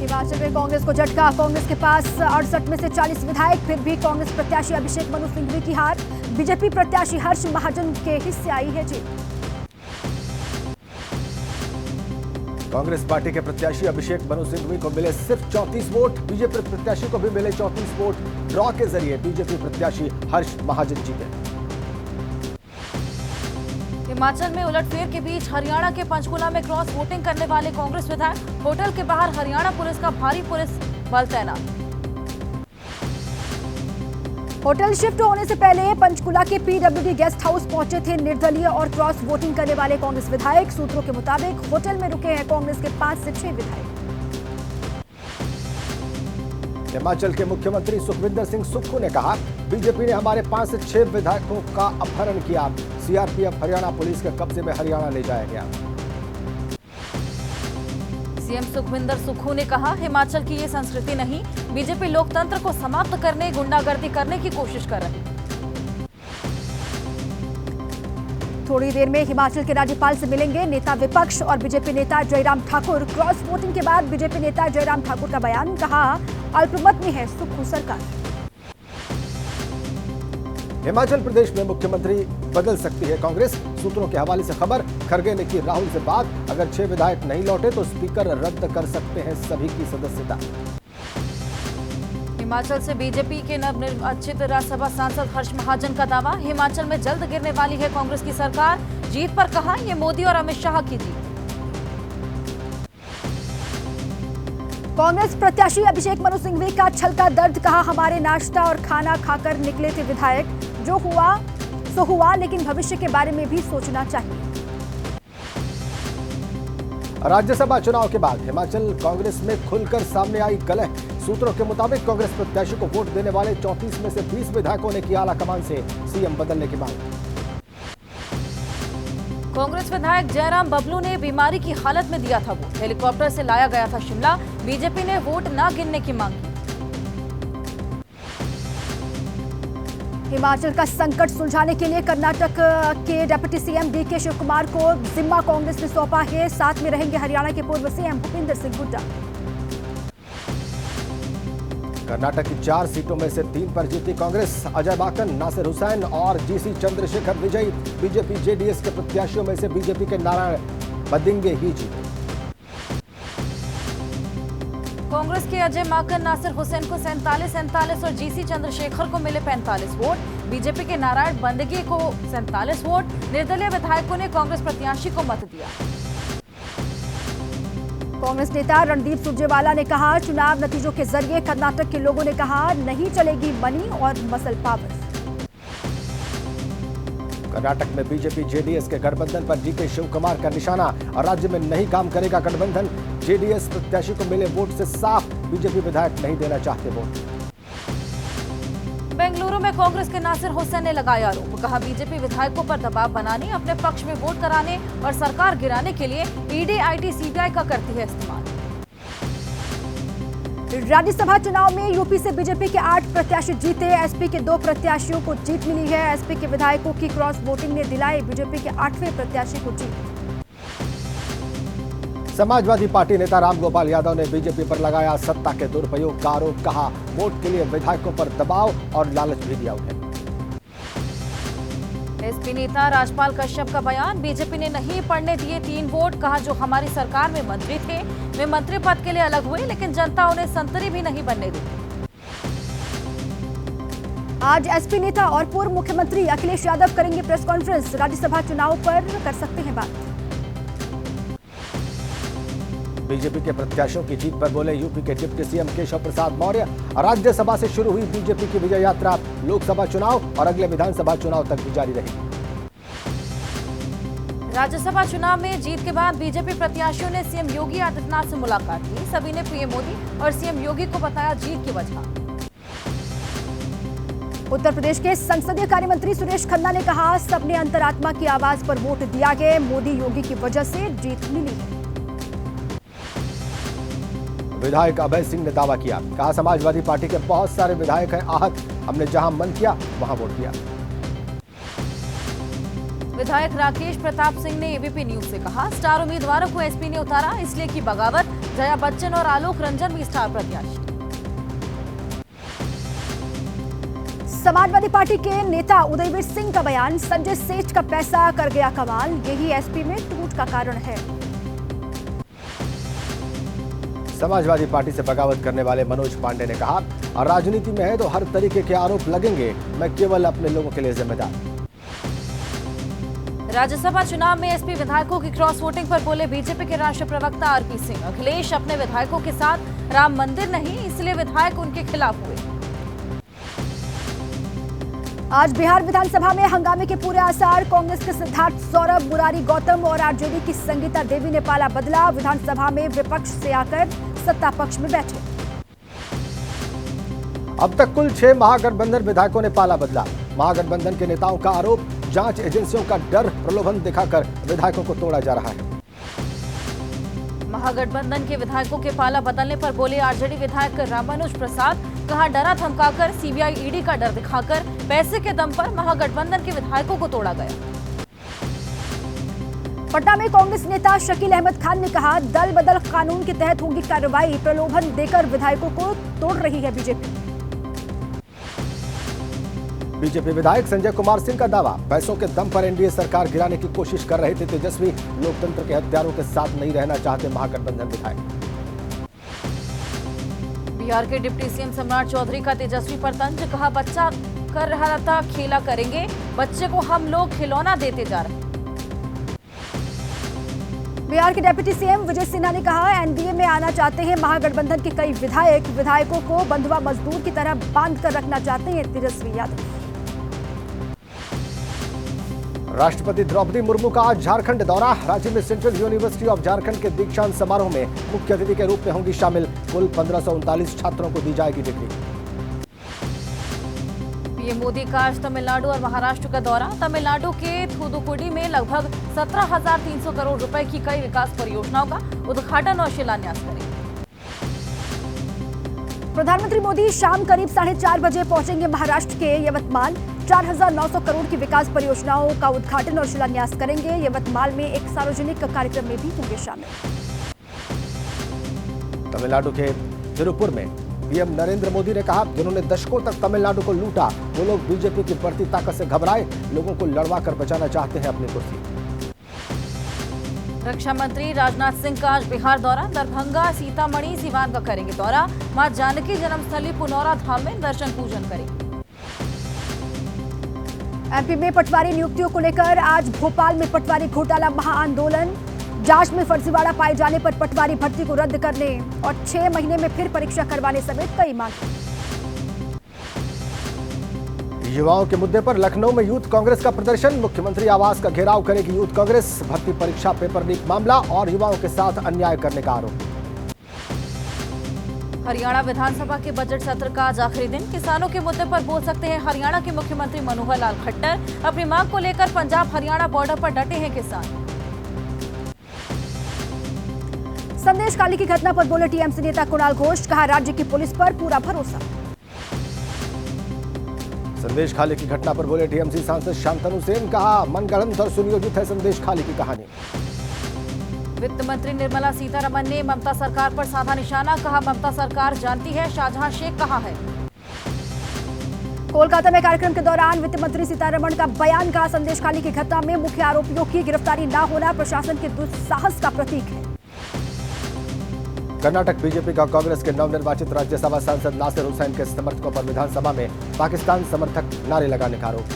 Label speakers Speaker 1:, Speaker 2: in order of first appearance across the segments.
Speaker 1: हिमाचल में कांग्रेस को झटका। कांग्रेस के पास 68 में से 40 विधायक, फिर भी कांग्रेस प्रत्याशी अभिषेक मनु सिंघवी की हार। बीजेपी प्रत्याशी हर्ष महाजन के हिस्से आई है जीत।
Speaker 2: कांग्रेस पार्टी के प्रत्याशी अभिषेक मनु सिंघवी को मिले सिर्फ 34 वोट। बीजेपी प्रत्याशी को भी मिले 34 वोट। ड्रॉ के जरिए बीजेपी प्रत्याशी हर्ष महाजन जीते।
Speaker 3: हिमाचल में उलटफेर के बीच हरियाणा के पंचकुला में क्रॉस वोटिंग करने वाले कांग्रेस विधायक, होटल के बाहर हरियाणा पुलिस का भारी पुलिस बल तैनात।
Speaker 1: होटल शिफ्ट होने से पहले पंचकुला के पीडब्ल्यूडी गेस्ट हाउस पहुंचे थे निर्दलीय और क्रॉस वोटिंग करने वाले कांग्रेस विधायक। सूत्रों के मुताबिक होटल में रुके हैं कांग्रेस के 5 से 6 विधायक।
Speaker 2: हिमाचल के मुख्यमंत्री सुखविंदर सिंह सुक्खू ने कहा, बीजेपी ने हमारे 5 से 6 विधायकों का अपहरण किया। सीआरपीएफ हरियाणा पुलिस के कब्जे में हरियाणा ले जाया गया।
Speaker 3: सीएम सुखविंदर सुक्खू ने कहा, हिमाचल की ये संस्कृति नहीं। बीजेपी लोकतंत्र को समाप्त करने, गुंडागर्दी करने की कोशिश कर रही।
Speaker 1: थोड़ी देर में हिमाचल के राज्यपाल से मिलेंगे नेता विपक्ष और बीजेपी नेता जयराम ठाकुर। क्रॉस वोटिंग के बाद बीजेपी नेता जयराम ठाकुर का बयान, कहा अल्पमत में है सुक्खू सरकार।
Speaker 2: हिमाचल प्रदेश में मुख्यमंत्री बदल सकती है कांग्रेस। सूत्रों के हवाले से खबर, खड़गे ने की राहुल से बात। अगर 6 विधायक नहीं लौटे तो स्पीकर रद्द कर सकते हैं सभी की सदस्यता।
Speaker 3: हिमाचल से बीजेपी के नवनिर्वाचित राज्यसभा सांसद हर्ष महाजन का दावा, हिमाचल में जल्द गिरने वाली है कांग्रेस की सरकार। जीत पर कहा, ये मोदी और अमित शाह की जीत।
Speaker 1: कांग्रेस प्रत्याशी अभिषेक मनु सिंघवी का छल का दर्द, कहा हमारे नाश्ता और खाना खाकर निकले थे विधायक। जो हुआ सो हुआ, लेकिन भविष्य के बारे में भी सोचना चाहिए।
Speaker 2: राज्यसभा चुनाव के बाद हिमाचल कांग्रेस में खुलकर सामने आई कलह। सूत्रों के मुताबिक कांग्रेस प्रत्याशी को वोट देने वाले 34 में से 20 विधायकों ने की आला कमान से सीएम बदलने की मांग।
Speaker 3: कांग्रेस विधायक जयराम बबलू ने बीमारी की हालत में दिया था वोट। हेलीकॉप्टर से लाया गया था शिमला। बीजेपी ने वोट न गिनने की मांग की।
Speaker 1: हिमाचल का संकट सुलझाने के लिए कर्नाटक के deputy CM DK Shivakumar को जिम्मा कांग्रेस ने सौंपा है। साथ में रहेंगे हरियाणा के पूर्व सीएम भूपिंदर सिंह हुड्डा।
Speaker 2: कर्नाटक की 4 सीटों में से 3 पर जीती कांग्रेस। अजय माकन, नासिर हुसैन और जीसी चंद्रशेखर विजयी। बीजेपी जेडीएस के प्रत्याशियों में से बीजेपी के नारायण बदिंगे ही जीते।
Speaker 3: कांग्रेस के अजय माकन, नासिर हुसैन को 47 और जीसी चंद्रशेखर को मिले 45 वोट। बीजेपी के नारायण बंदगी को 47 वोट। निर्दलीय विधायकों ने कांग्रेस प्रत्याशी को मत दिया।
Speaker 1: कांग्रेस नेता रणदीप सुरजेवाला ने कहा, चुनाव नतीजों के जरिए कर्नाटक के लोगों ने कहा नहीं चलेगी मनी और मसल पावर।
Speaker 2: कर्नाटक में बीजेपी जेडीएस के गठबंधन पर डीके शिव कुमार का निशाना। राज्य में नहीं काम करेगा गठबंधन। जेडीएस प्रत्याशी को मिले वोट से साफ बीजेपी विधायक नहीं देना चाहते वोट।
Speaker 3: बेंगलुरु में कांग्रेस के नासिर हुसैन ने लगाया आरोप, कहा बीजेपी विधायकों पर दबाव बनाने, अपने पक्ष में वोट कराने और सरकार गिराने के लिए ईडी, आईटी, सीबीआई का करती है इस्तेमाल।
Speaker 1: राज्यसभा चुनाव में यूपी से बीजेपी के 8 प्रत्याशी जीते। एसपी के 2 प्रत्याशियों को जीत मिली है। एसपी के विधायकों की क्रॉस वोटिंग ने दिलाई बीजेपी के 8वें प्रत्याशी को जीत।
Speaker 2: समाजवादी पार्टी नेता रामगोपाल यादव ने बीजेपी पर लगाया सत्ता के दुरुपयोग का आरोप, कहा वोट के लिए विधायकों पर दबाव और लालच भी दिया उन्हें।
Speaker 3: एसपी नेता राजपाल कश्यप का बयान, बीजेपी ने नहीं पड़ने दिए 3 वोट। कहा जो हमारी सरकार में मंत्री थे वे मंत्री पद के लिए अलग हुए, लेकिन जनता उन्हें संतरी भी नहीं बनने दी।
Speaker 1: आज एसपी नेता और पूर्व मुख्यमंत्री अखिलेश यादव करेंगे प्रेस कॉन्फ्रेंस। राज्यसभा चुनाव पर कर सकते हैं बात।
Speaker 2: बीजेपी के प्रत्याशियों की जीत पर बोले यूपी के डिप्टी सीएम केशव प्रसाद मौर्य। राज्यसभा से शुरू हुई बीजेपी की विजय यात्रा लोकसभा चुनाव और अगले विधानसभा चुनाव तक भी जारी रहेगी।
Speaker 3: राज्यसभा चुनाव में जीत के बाद बीजेपी प्रत्याशियों ने सीएम योगी आदित्यनाथ से मुलाकात की। सभी ने पीएम मोदी और सीएम योगी को बताया जीत की वजह।
Speaker 1: उत्तर प्रदेश के संसदीय कार्य मंत्री सुरेश खन्ना ने कहा सबने अंतरात्मा की आवाज पर वोट दिया गया। मोदी योगी की वजह से जीत मिली है।
Speaker 2: विधायक अभय सिंह ने दावा किया, कहा समाजवादी पार्टी के बहुत सारे विधायक हैं आहत। हमने जहां मन किया वहां वोट दिया।
Speaker 3: विधायक राकेश प्रताप सिंह ने एबीपी न्यूज से कहा, स्टार उम्मीदवारों को एसपी ने उतारा इसलिए की बगावत। जया बच्चन और आलोक रंजन भी स्टार प्रत्याशी।
Speaker 1: समाजवादी पार्टी के नेता उदयवीर सिंह का बयान, संजय सेठ का पैसा कर गया कमाल, यही एसपी में टूट का कारण है।
Speaker 2: समाजवादी पार्टी से बगावत करने वाले मनोज पांडे ने कहा, राजनीति में है तो हर तरीके के आरोप लगेंगे, मैं केवल अपने लोगों के लिए जिम्मेदार।
Speaker 3: राज्यसभा चुनाव में एसपी विधायकों की क्रॉस वोटिंग पर बोले बीजेपी के राष्ट्रीय प्रवक्ता आरपी सिंह, अखिलेश अपने विधायकों के साथ राम मंदिर नहीं इसलिए विधायक उनके खिलाफ हुए।
Speaker 1: आज बिहार विधानसभा में हंगामे के पूरे आसार, कांग्रेस के सिद्धार्थ सौरभ, मुरारी गौतम और आरजेडी की संगीता देवी ने पाला बदला। विधानसभा में विपक्ष से आकर सत्ता पक्ष में बैठे।
Speaker 2: अब तक कुल 6 महागठबंधन विधायकों ने पाला बदला। महागठबंधन के नेताओं का आरोप, जांच एजेंसियों का डर प्रलोभन दिखाकर विधायकों को तोड़ा जा रहा है।
Speaker 3: महागठबंधन के विधायकों के पाला बदलने पर बोले आरजेडी विधायक रामानुज प्रसाद, कहा डरा धमकाकर, सीबीआई ईडी का डर दिखाकर पैसे के दम पर महागठबंधन के विधायकों को तोड़ा गया।
Speaker 1: पटना में कांग्रेस नेता शकील अहमद खान ने कहा, दल बदल कानून के तहत होगी कार्रवाई, प्रलोभन देकर विधायकों को तोड़ रही है बीजेपी।
Speaker 2: बीजेपी विधायक संजय कुमार सिंह का दावा, पैसों के दम पर एनडीए सरकार गिराने की कोशिश कर रहे थे तेजस्वी, लोकतंत्र के हत्यारों के साथ नहीं रहना चाहते महागठबंधन विधायक।
Speaker 3: बिहार के डिप्टी सीएम सम्राट चौधरी का तेजस्वी पर तंज, कहा बच्चा कर रहा था खेला करेंगे, बच्चे को हम लोग खिलौना देते जा रहे।
Speaker 1: बिहार के डिप्टी सीएम विजय सिन्हा ने कहा, एनडीए में आना चाहते हैं महागठबंधन के कई विधायक, विधायकों को बंधुआ मजदूर की तरह बांध कर रखना चाहते हैं तेजस्वी यादव।
Speaker 2: राष्ट्रपति द्रौपदी मुर्मू का आज झारखंड दौरा, राज्य में सेंट्रल यूनिवर्सिटी ऑफ झारखंड के दीक्षांत समारोह में मुख्य अतिथि के रूप में होंगी शामिल। कुल 1539 छात्रों को दी जाएगी डिग्री।
Speaker 3: पीएम मोदी का आज तमिलनाडु और महाराष्ट्र का दौरा, तमिलनाडु के थूथुकुडी में लगभग 17,300 करोड़ रुपए की कई विकास परियोजनाओं का उद्घाटन और शिलान्यास करेंगे।
Speaker 1: प्रधानमंत्री मोदी शाम करीब 4:30 बजे पहुंचेंगे महाराष्ट्र के यवतमाल। 4,900 करोड़ की विकास परियोजनाओं का उद्घाटन और शिलान्यास करेंगे। यवतमाल में एक सार्वजनिक कार्यक्रम में भी होंगे शामिल।
Speaker 2: तमिलनाडु के तिरुपुर में पीएम नरेंद्र मोदी ने कहा, जिन्होंने दशकों तक तमिलनाडु को लूटा, वो लोग बीजेपी की बढ़ती ताकत से घबराए, लोगों को लड़वा कर बचाना चाहते हैं अपनी कुर्सी।
Speaker 3: रक्षा मंत्री राजनाथ सिंह का आज बिहार दौरा, दरभंगा, सीतामढ़ी, सिवान का करेंगे दौरा। मां जानकी जन्मस्थली पुनौरा धाम में दर्शन पूजन करेंगे।
Speaker 1: एमपी में पटवारी नियुक्तियों को लेकर आज भोपाल में पटवारी घोटाला महाआंदोलन, जांच में फर्जीवाड़ा पाए जाने पर पटवारी भर्ती को रद्द करने और 6 महीने में फिर परीक्षा करवाने समेत कई मांगे।
Speaker 2: युवाओं के मुद्दे पर लखनऊ में यूथ कांग्रेस का प्रदर्शन, मुख्यमंत्री आवास का घेराव करेगी यूथ कांग्रेस, भर्ती परीक्षा पेपर लीक मामला और युवाओं के साथ अन्याय करने का आरोप।
Speaker 3: हरियाणा विधानसभा के बजट सत्र का आज आखिरी दिन, किसानों के मुद्दे पर बोल सकते हैं हरियाणा के मुख्यमंत्री मनोहर लाल खट्टर, अपनी मांग को लेकर पंजाब हरियाणा बॉर्डर पर डटे हैं किसान।
Speaker 1: संदेश खाली की घटना पर बोले टीएमसी नेता कुणाल घोष, कहा राज्य की पुलिस पर पूरा भरोसा।
Speaker 2: संदेश खाली की घटना पर बोले टीएमसी सांसद शांतनु सेन, कहा मनगढ़ंत और सुनियोजित है संदेश खाली की कहानी।
Speaker 3: वित्त मंत्री निर्मला सीतारमण ने ममता सरकार पर साधा निशाना, कहा ममता सरकार जानती है शाहजहां शेख कहां है।
Speaker 1: कोलकाता में कार्यक्रम के दौरान वित्त मंत्री सीतारमण का बयान, कहा संदेश खाली की घटना में मुख्य आरोपियों की गिरफ्तारी न होना प्रशासन के दुस्साहस का प्रतीक है।
Speaker 2: कर्नाटक बीजेपी का कांग्रेस के नवनिर्वाचित राज्यसभा सांसद नासिर हुसैन के समर्थकों पर विधानसभा में पाकिस्तान समर्थक नारे लगाने का आरोप।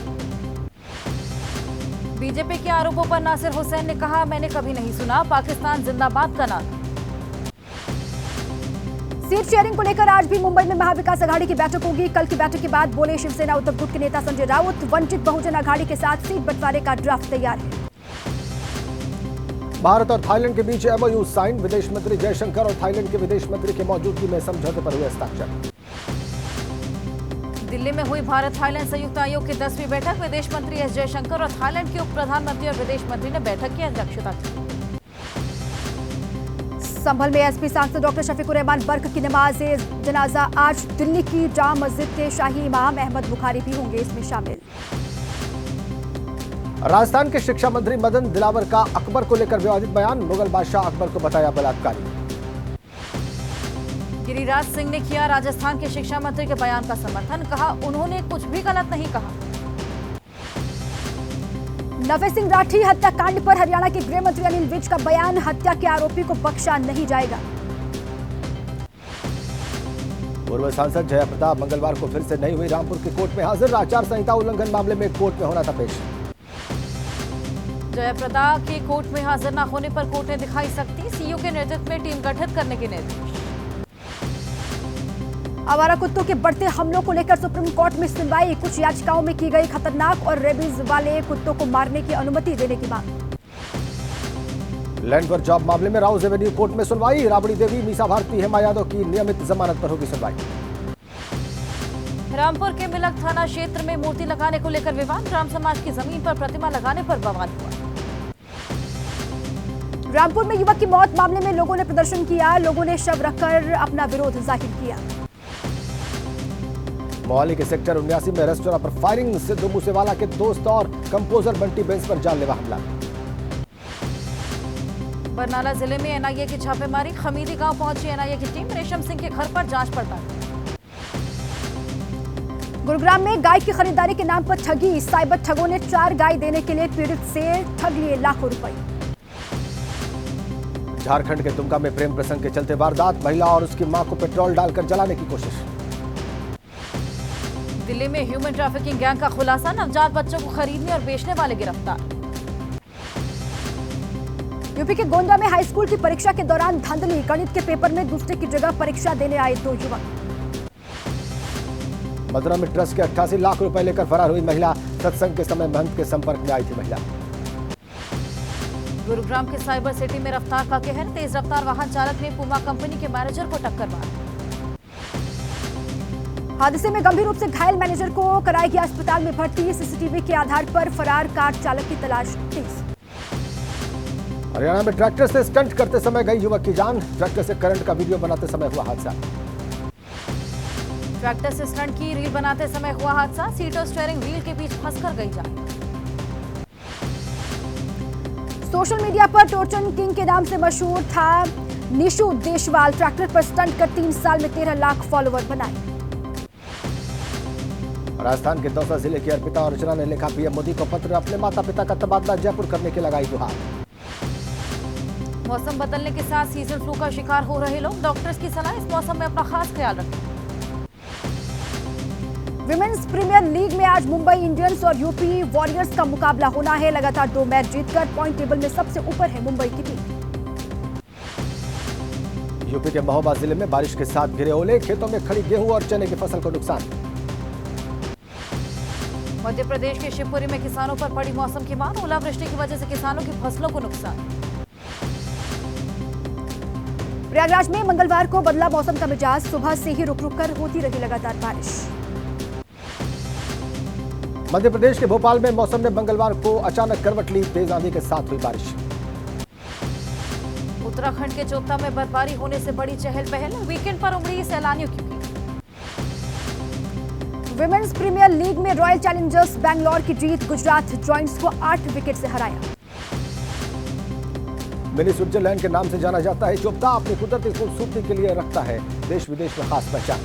Speaker 3: बीजेपी के आरोपों पर नासिर हुसैन ने कहा, मैंने कभी नहीं सुना पाकिस्तान जिंदाबाद का नारा।
Speaker 1: सीट शेयरिंग को लेकर आज भी मुंबई में महाविकास अघाड़ी की बैठक होगी। कल की बैठक के बाद बोले शिवसेना उद्धव गुट के नेता संजय राउत, वंचित बहुजन अघाड़ी के साथ सीट बंटवारे का ड्राफ्ट तैयार है।
Speaker 2: भारत और थाईलैंड के बीच एमओयू साइन, विदेश मंत्री जयशंकर और थाईलैंड के विदेश मंत्री की मौजूदगी में समझौते पर हुए हस्ताक्षर।
Speaker 3: दिल्ली में हुई भारत थाईलैंड संयुक्त आयोग की 10वीं बैठक, विदेश मंत्री एस जयशंकर और थाईलैंड के उप प्रधानमंत्री और विदेश मंत्री ने बैठक की अध्यक्षता की।
Speaker 1: संभल में एसपी सांसद डॉक्टर शफीकुर रहमान बर्क की नमाज जनाजा आज दिल्ली की जामा मस्जिद के शाही इमाम अहमद बुखारी भी होंगे इसमें शामिल।
Speaker 2: राजस्थान के शिक्षा मंत्री मदन दिलावर का अकबर को लेकर विवादित बयान, मुगल बादशाह अकबर को बताया बलात्कारी।
Speaker 3: गिरिराज सिंह ने किया राजस्थान के शिक्षा मंत्री के बयान का समर्थन, कहा उन्होंने कुछ भी गलत नहीं कहा।
Speaker 1: नवे सिंह राठी हत्याकांड पर हरियाणा के गृह मंत्री अनिल विज का बयान, हत्या के आरोपी को बख्शा नहीं जाएगा।
Speaker 2: पूर्व सांसद जया प्रदा मंगलवार को फिर से नहीं हुई रामपुर की कोर्ट में हाजिर, आचार संहिता उल्लंघन मामले में कोर्ट में होना था पेश।
Speaker 3: जया प्रदा के कोर्ट में हाजिर न होने पर कोर्ट ने दिखाई सख्ती, सीईओ के नेतृत्व में टीम गठित करने के निर्देश।
Speaker 1: आवारा कुत्तों के बढ़ते हमलों को लेकर सुप्रीम कोर्ट में सुनवाई, कुछ याचिकाओं में की गई खतरनाक और रेबीज वाले कुत्तों को मारने की अनुमति देने की मांग।
Speaker 2: लैंड पर जॉब मामले में राउज एवेन्यू कोर्ट में सुनवाई, राबड़ी देवी, मीसा भारती, हेमा यादव की नियमित जमानत पर होगी सुनवाई।
Speaker 3: रामपुर के मिलक थाना क्षेत्र में मूर्ति लगाने को लेकर विवाद, राम समाज की जमीन पर प्रतिमा लगाने पर बवाल हुआ।
Speaker 1: रामपुर में युवक की मौत मामले में लोगों ने प्रदर्शन किया, लोगों ने शव रखकर अपना विरोध जाहिर किया।
Speaker 2: मोहाली के सेक्टर 79 में रेस्टोरेंट पर फायरिंग, सिद्धू मूसेवाला के दोस्त और कंपोजर बंटी बेंस पर जानलेवा हमला।
Speaker 3: बरनाला जिले में एनआईए की छापेमारी, खमीदी गांव पहुंची एनआईए की टीम, रेशम सिंह के घर पर जांच पड़ताल।
Speaker 1: गुरुग्राम में गाय की खरीदारी के नाम पर ठगी, साइबर ठगों ने 4 गाय देने के लिए पीड़ित से ठग लिए लाखों रुपए।
Speaker 2: झारखंड के दुमका में प्रेम प्रसंग के चलते वारदात, महिला और उसकी मां को पेट्रोल डालकर जलाने की कोशिश।
Speaker 3: दिल्ली में ह्यूमन ट्रैफिकिंग गैंग का खुलासा, नवजात बच्चों को खरीदने और बेचने वाले गिरफ्तार।
Speaker 1: यूपी के गोंडा में हाई स्कूल की परीक्षा के दौरान धांधली, गणित के पेपर में दूसरे की जगह परीक्षा देने आए 2 युवक।
Speaker 2: मथुरा में ट्रस्ट के 88 लाख रुपए लेकर फरार हुई महिला, सत्संग के समय महंत के संपर्क में आई थी महिला।
Speaker 3: गुरुग्राम के साइबर सिटी में रफ्तार का कहर, तेज रफ्तार वाहन चालक ने पुमा कंपनी के मैनेजर को टक्कर मारी।
Speaker 1: हादसे में गंभीर रूप से घायल मैनेजर को कराया गया अस्पताल में भर्ती, सीसीटीवी के आधार पर फरार कार चालक की तलाश तेज।
Speaker 2: हरियाणा में ट्रैक्टर से स्टंट करते समय गई युवक की जान, ट्रैक्टर से करंट का वीडियो बनाते समय हुआ हादसा।
Speaker 3: ट्रैक्टर से स्टंट की रील बनाते समय हुआ हादसा, सीट और स्टीयरिंग व्हील के बीच फंसकर गई जान।
Speaker 1: सोशल मीडिया पर टोर्चन किंग के नाम से मशहूर था निशु देशवाल, ट्रैक्टर पर स्टंट कर 3 साल में 13 लाख फॉलोवर बनाए।
Speaker 2: राजस्थान के दौसा जिले की अर्पिता और अर्चना ने लिखा पीएम मोदी को पत्र, अपने माता पिता का तबादला जयपुर करने की लगाई गुहार।
Speaker 3: मौसम बदलने के साथ सीजन फ्लू का शिकार हो रहे लोग, डॉक्टर्स की सलाह, इस मौसम में अपना खास ख्याल रखें।
Speaker 1: विमेंस प्रीमियर लीग में आज मुंबई इंडियंस और यूपी वॉरियर्स का मुकाबला होना है, लगातार 2 मैच जीतकर पॉइंट टेबल में सबसे ऊपर है मुंबई की टीम।
Speaker 2: यूपी के महोबा जिले में बारिश के साथ गिरे ओले, खेतों में खड़ी गेहूं और चने की फसल को नुकसान।
Speaker 3: मध्य प्रदेश के शिवपुरी में किसानों पर पड़ी मौसम की मार, ओलावृष्टि की वजह से किसानों की फसलों को नुकसान।
Speaker 1: प्रयागराज में मंगलवार को बदला मौसम का मिजाज, सुबह से ही रुक रुक कर होती रही लगातार बारिश।
Speaker 2: मध्य प्रदेश के भोपाल में मौसम ने मंगलवार को अचानक करवट ली, तेज आंधी के साथ हुई बारिश।
Speaker 3: उत्तराखंड के चोपता में बर्फबारी होने से बड़ी चहल पहल, वीकेंड पर उमड़ी सैलानियों की भीड़।
Speaker 1: विमेंस प्रीमियर लीग में रॉयल चैलेंजर्स बैंगलोर की जीत, गुजरात जॉइंट्स को 8 विकेट से हराया।
Speaker 2: मिनी स्विट्जरलैंड के नाम से जाना जाता है चोपता, अपनी कुदरती खूबसूरती के लिए रखता है देश विदेश में खास पहचान।